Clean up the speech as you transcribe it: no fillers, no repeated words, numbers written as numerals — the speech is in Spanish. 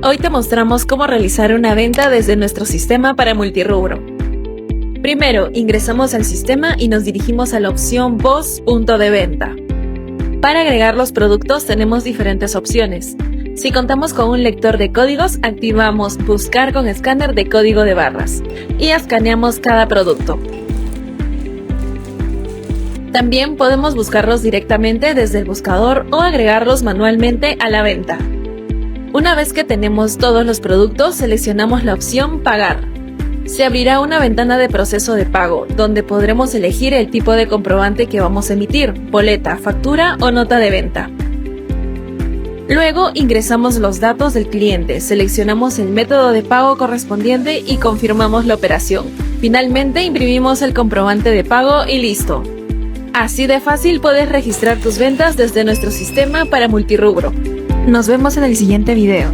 Hoy te mostramos cómo realizar una venta desde nuestro sistema para multirubro. Primero, ingresamos al sistema y nos dirigimos a la opción POS, punto de venta. Para agregar los productos tenemos diferentes opciones. Si contamos con un lector de códigos, activamos Buscar con escáner de código de barras y escaneamos cada producto. También podemos buscarlos directamente desde el buscador o agregarlos manualmente a la venta. Una vez que tenemos todos los productos, seleccionamos la opción Pagar. Se abrirá una ventana de proceso de pago, donde podremos elegir el tipo de comprobante que vamos a emitir, boleta, factura o nota de venta. Luego ingresamos los datos del cliente, seleccionamos el método de pago correspondiente y confirmamos la operación. Finalmente imprimimos el comprobante de pago y listo. Así de fácil puedes registrar tus ventas desde nuestro sistema para multirubro. Nos vemos en el siguiente video.